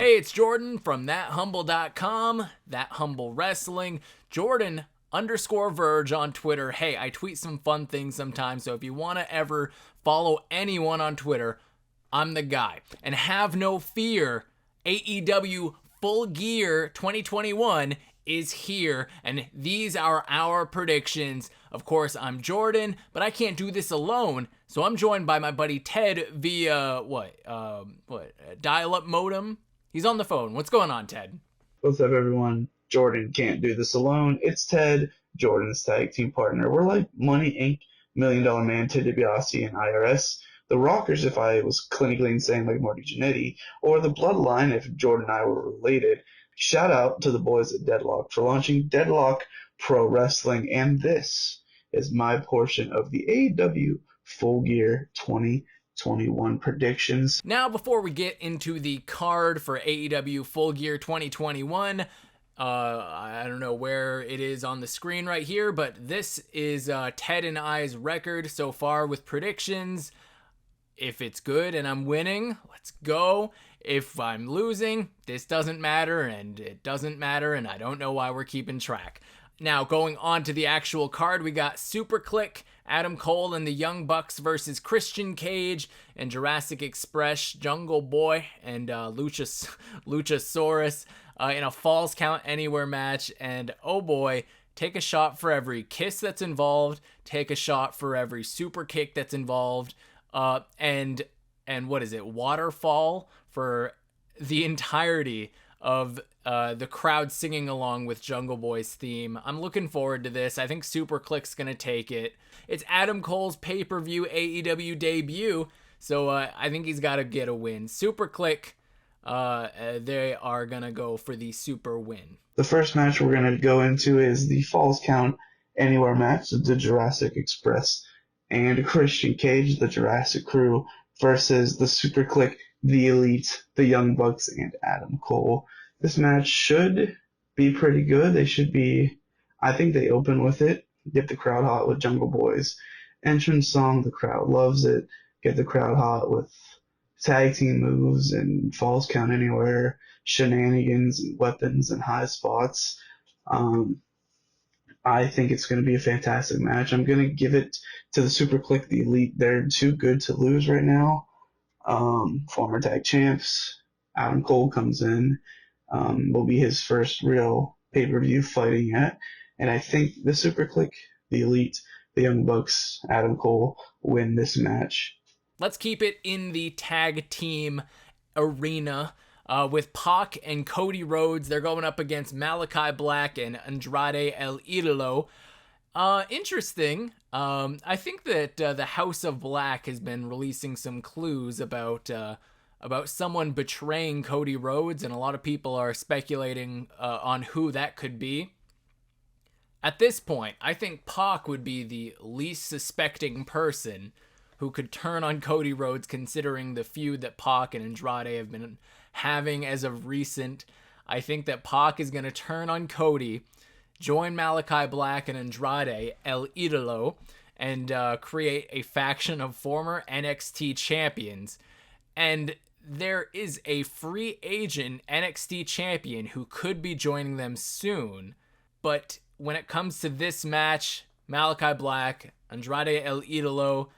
Hey, it's Jordan from ThatHumble.com, ThatHumble Wrestling. Jordan _Verge on Twitter. Hey, I tweet some fun things sometimes, so if you want to ever follow anyone on Twitter, I'm the guy. And have no fear, AEW Full Gear 2021 is here, and these are our predictions. Of course, I'm Jordan, but I can't do this alone, so I'm joined by my buddy Ted via dial-up modem. He's on the phone. What's going on, Ted? What's up, everyone? Jordan can't do this alone. It's Ted, Jordan's tag team partner. We're like Money Inc., Million Dollar Man, Ted DiBiase, and IRS. The Rockers, if I was clinically insane like Marty Jannetty, or the Bloodline, if Jordan and I were related. Shout out to the boys at Deadlock for launching Deadlock Pro Wrestling, and this is my portion of the AEW Full Gear 2021 predictions. Now, before we get into the card for AEW Full Gear 2021, I don't know where it is on the screen right here, but this is Ted and I's record so far with predictions. If it's good and I'm winning, let's go. If I'm losing, this doesn't matter, and it doesn't matter, and I don't know why we're keeping track. Now, going on to the actual card, we got Superkliq, Adam Cole and the Young Bucks versus Christian Cage and Jurassic Express, Jungle Boy and Luchasaurus in a Falls Count Anywhere match. And oh boy, take a shot for every kiss that's involved, take a shot for every super kick that's involved, and what is it, waterfall for the entirety of the crowd singing along with Jungle Boy's theme. I'm looking forward to this. I think Superkliq's going to take it. It's Adam Cole's pay-per-view AEW debut, so I think he's got to get a win. Superkliq, they are going to go for the super win. The first match we're going to go into is the Falls Count Anywhere match, the Jurassic Express and Christian Cage, the Jurassic Crew, versus the Superkliq, the Elite, the Young Bucks, and Adam Cole. This match should be pretty good. I think they open with it, get the crowd hot with Jungle Boy's entrance song. The crowd loves it. Get the crowd hot with tag team moves and Falls Count Anywhere, shenanigans and weapons and high spots. I think it's going to be a fantastic match. I'm going to give it to the Superkliq, the Elite. They're too good to lose right now. Former tag champs. Adam Cole comes in. Will be his first real pay-per-view fighting yet. And I think the Superkliq, the Elite, the Young Bucks, Adam Cole win this match. Let's keep it in the tag team arena with Pac and Cody Rhodes. They're going up against Malakai Black and Andrade El Idolo. Interesting. I think that the House of Black has been releasing some clues about someone betraying Cody Rhodes, and a lot of people are speculating on who that could be. At this point, I think Pac would be the least suspecting person who could turn on Cody Rhodes, considering the feud that Pac and Andrade have been having as of recent. I think that Pac is going to turn on Cody, join Malakai Black and Andrade El Idolo, and create a faction of former NXT champions. And there is a free agent NXT champion who could be joining them soon. But when it comes to this match, Malakai Black, Andrade El Idolo,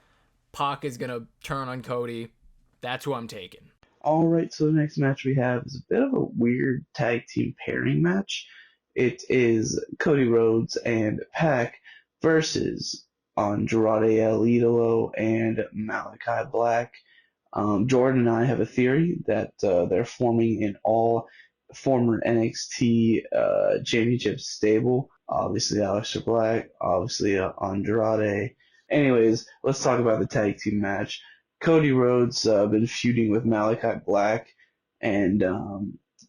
Pac is going to turn on Cody. That's who I'm taking. All right, so the next match we have is a bit of a weird tag team pairing match. It is Cody Rhodes and Pac versus Andrade El Idolo and Malakai Black. Jordan and I have a theory that they're forming an all former NXT championship stable. Obviously, Aleister Black, obviously Andrade. Anyways, let's talk about the tag team match. Cody Rhodes been feuding with Malakai Black and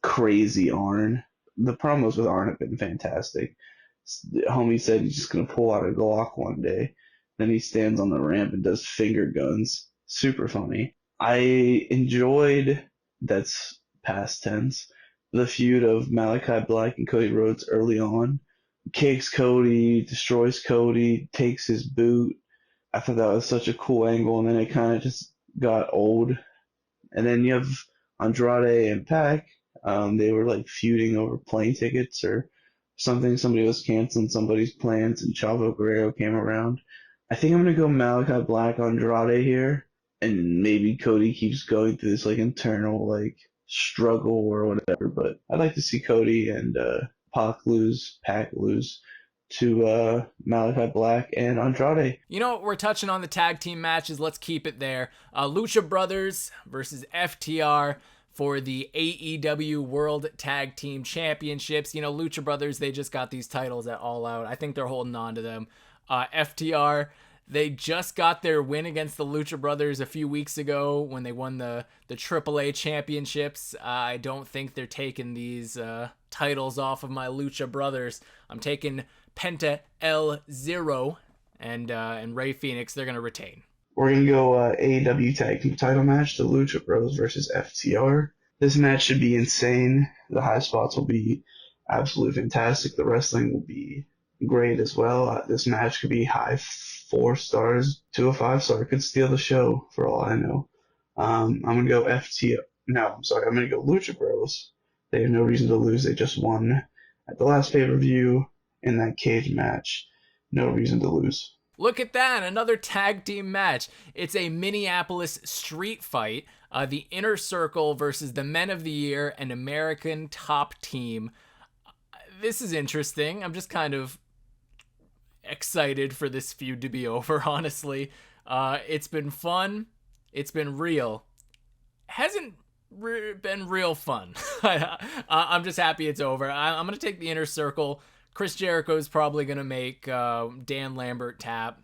Crazy Arn. The promos with Arn have been fantastic. Homie said he's just going to pull out a Glock one day. Then he stands on the ramp and does finger guns. Super funny. I enjoyed, that's past tense, the feud of Malakai Black and Cody Rhodes early on. Kicks Cody, destroys Cody, takes his boot. I thought that was such a cool angle, and then it kind of just got old. And then you have Andrade and Pac. They were like feuding over plane tickets or something. Somebody was canceling somebody's plans, and Chavo Guerrero came around. I think I'm gonna go Malachi Black Andrade here, and maybe Cody keeps going through this like internal like struggle or whatever. But I'd like to see Cody and Pac lose to Malachi Black and Andrade. You know, we're touching on the tag team matches. Let's keep it there. Lucha Brothers versus FTR for the AEW World Tag Team Championships. You know, Lucha Brothers, they just got these titles at All Out. I think they're holding on to them. FTR, they just got their win against the Lucha Brothers a few weeks ago when they won the AAA championships. I don't think they're taking these titles off of my Lucha Brothers. I'm taking Penta L0 and Rey Fénix. They're going to retain. We're going to go AEW Tag Team title match, the Lucha Bros versus FTR. This match should be insane. The high spots will be absolutely fantastic. The wrestling will be great as well. This match could be high 4 stars to a 5-star. It could steal the show for all I know. I'm going to go FTR. No, I'm sorry. I'm going to go Lucha Bros. They have no reason to lose. They just won at the last pay-per-view in that cage match. No reason to lose. Look at that, another tag team match. It's a Minneapolis street fight. The Inner Circle versus the Men of the Year and American Top Team. This is interesting. I'm just kind of excited for this feud to be over, honestly. It's been fun. It's been real. Hasn't been real fun. I'm just happy it's over. I'm going to take the Inner Circle. Chris Jericho is probably going to make Dan Lambert tap.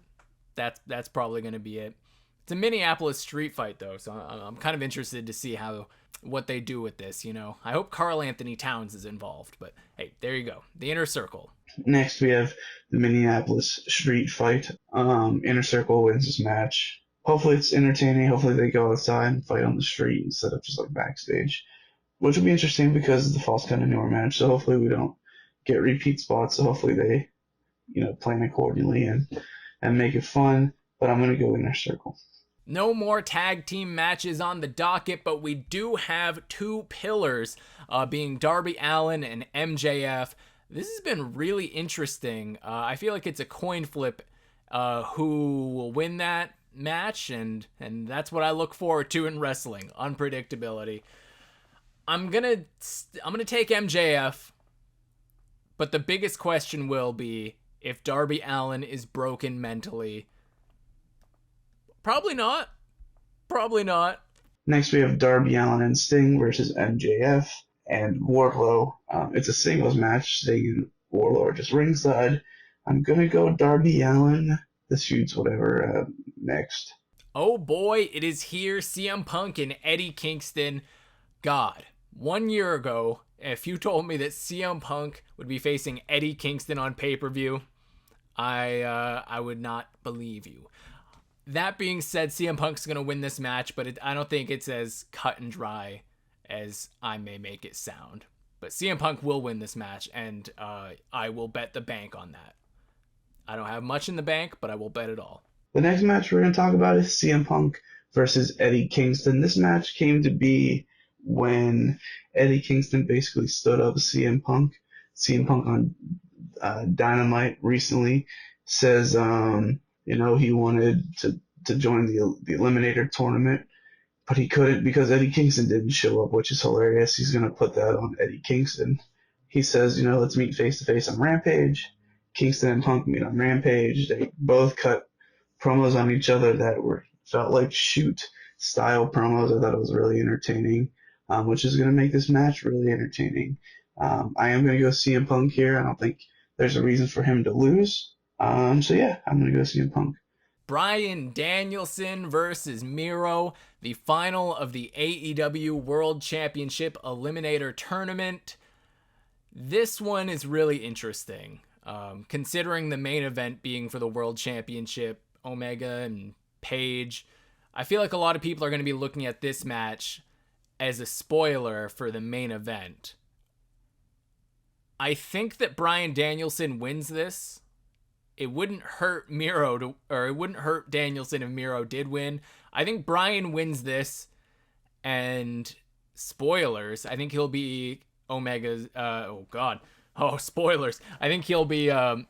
That's probably going to be it. It's a Minneapolis street fight, though, so I'm kind of interested to see what they do with this, you know. I hope Karl Anthony Towns is involved, but hey, there you go. The Inner Circle. Next, we have the Minneapolis street fight. Inner Circle wins this match. Hopefully it's entertaining. Hopefully they go outside and fight on the street instead of just like backstage, which will be interesting because of the Falls Count Anywhere match, so hopefully we don't get repeat spots, so hopefully they, plan accordingly and make it fun. But I'm going to go Inner Circle. No more tag team matches on the docket, but we do have 2 pillars, being Darby Allin and MJF. This has been really interesting. I feel like it's a coin flip who will win that match, and that's what I look forward to in wrestling, unpredictability. I'm gonna take MJF. But the biggest question will be if Darby Allin is broken mentally. Probably not. Probably not. Next, we have Darby Allin and Sting versus MJF and Wardlow. It's a singles match. Sting and Wardlow are just ringside. I'm going to go Darby Allin. This feud's whatever. Next. Oh boy, it is here. CM Punk and Eddie Kingston. God, 1 year ago, if you told me that CM Punk would be facing Eddie Kingston on pay-per-view, I would not believe you. That being said, CM Punk's going to win this match, but I don't think it's as cut and dry as I may make it sound. But CM Punk will win this match, and I will bet the bank on that. I don't have much in the bank, but I will bet it all. The next match we're going to talk about is CM Punk versus Eddie Kingston. This match came to be when Eddie Kingston basically stood up CM Punk. CM Punk on Dynamite recently says, he wanted to join the Eliminator tournament, but he couldn't because Eddie Kingston didn't show up, which is hilarious. He's going to put that on Eddie Kingston. He says, let's meet face to face on Rampage. Kingston and Punk meet on Rampage. They both cut promos on each other that felt like shoot style promos. I thought it was really entertaining, which is going to make this match really entertaining. I am going to go CM Punk here. I don't think there's a reason for him to lose. So yeah, I'm going to go CM Punk. Bryan Danielson versus Miro, the final of the AEW World Championship Eliminator Tournament. This one is really interesting, considering the main event being for the World Championship, Omega and Page. I feel like a lot of people are going to be looking at this match as a spoiler for the main event. I think that Bryan Danielson wins this. It wouldn't hurt it wouldn't hurt Danielson if Miro did win. I think Bryan wins this, and spoilers, I think he'll be Omega's, spoilers. I think he'll be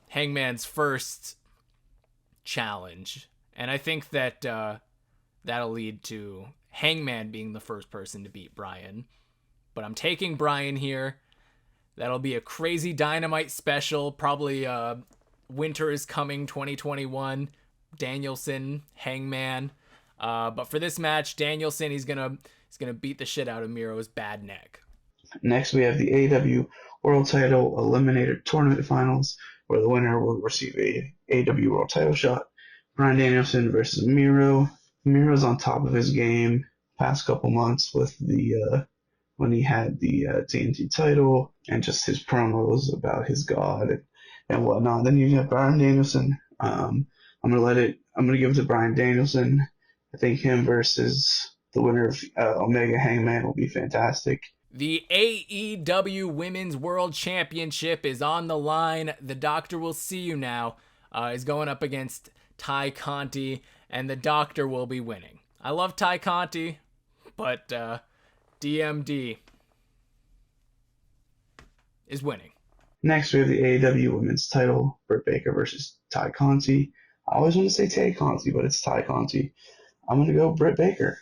Hangman's first challenge. And I think that that'll lead to Hangman being the first person to beat Bryan. But I'm taking Bryan here. That'll be a crazy Dynamite special. Probably Winter is Coming 2021. Danielson, Hangman. But for this match, Danielson, he's gonna beat the shit out of Miro's bad neck. Next, we have the AEW World Title Eliminator Tournament Finals, where the winner will receive a AEW World Title shot. Bryan Danielson versus Miro. Miro's on top of his game past couple months with the when he had the TNT title and just his promos about his god and whatnot. Then you have Bryan Danielson. I'm gonna give it to Bryan Danielson. I think him versus the winner of Omega Hangman will be fantastic. The AEW Women's World Championship is on the line. The Doctor Will See You Now is going up against Ty Conti, and the Doctor will be winning. I love Ty Conti, but D.M.D. is winning. Next, we have the AEW Women's Title, Britt Baker versus Ty Conti. I always want to say Tay Conti, but it's Ty Conti. I'm going to go Britt Baker.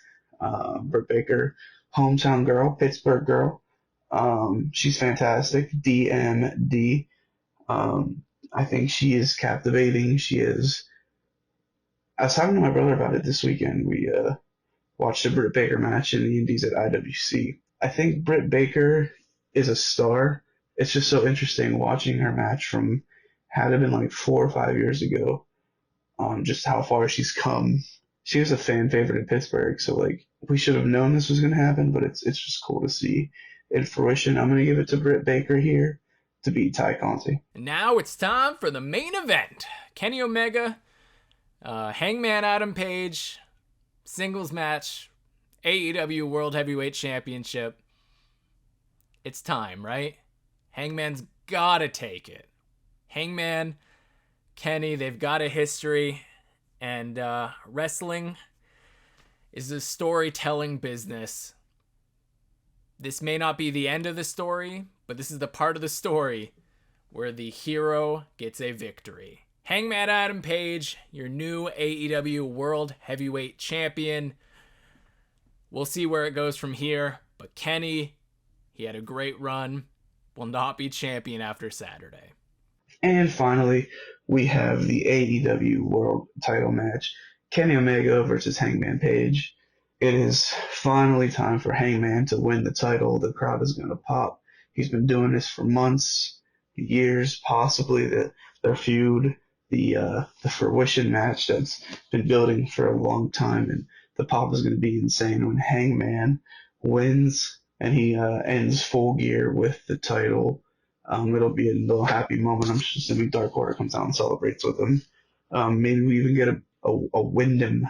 Britt Baker, hometown girl, Pittsburgh girl. She's fantastic. D.M.D. I think she is captivating. She is. I was talking to my brother about it this weekend. We watched a Britt Baker match in the Indies at IWC. I think Britt Baker is a star. It's just so interesting watching her match from had it been like 4 or 5 years ago. Just how far she's come. She was a fan favorite in Pittsburgh, so like we should have known this was gonna happen, but it's just cool to see in fruition. I'm gonna give it to Britt Baker here to beat Ty Conti. Now it's time for the main event. Kenny Omega, Hangman Adam Page, singles match, AEW World Heavyweight Championship. It's time, right? Hangman's gotta take it. Hangman, Kenny, they've got a history, and wrestling is a storytelling business. This may not be the end of the story, but this is the part of the story where the hero gets a victory. Hangman Adam Page, your new AEW World Heavyweight Champion. We'll see where it goes from here, but Kenny, he had a great run, will not be champion after Saturday. And finally, we have the AEW World Title match, Kenny Omega versus Hangman Page. It is finally time for Hangman to win the title. The crowd is going to pop. He's been doing this for months, years, possibly their feud, the fruition match that's been building for a long time, and the pop is going to be insane when Hangman wins and he ends Full Gear with the title. It'll be a little happy moment. I'm just assuming Dark Order comes out and celebrates with him. Maybe we even get a Wyndham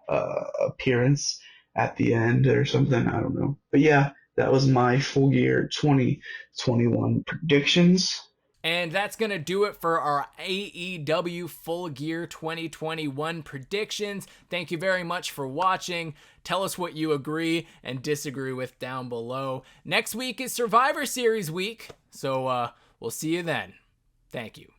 appearance at the end or something. I don't know. But yeah, that was my Full Gear 2021 predictions. And that's going to do it for our AEW Full Gear 2021 predictions. Thank you very much for watching. Tell us what you agree and disagree with down below. Next week is Survivor Series week, so we'll see you then. Thank you.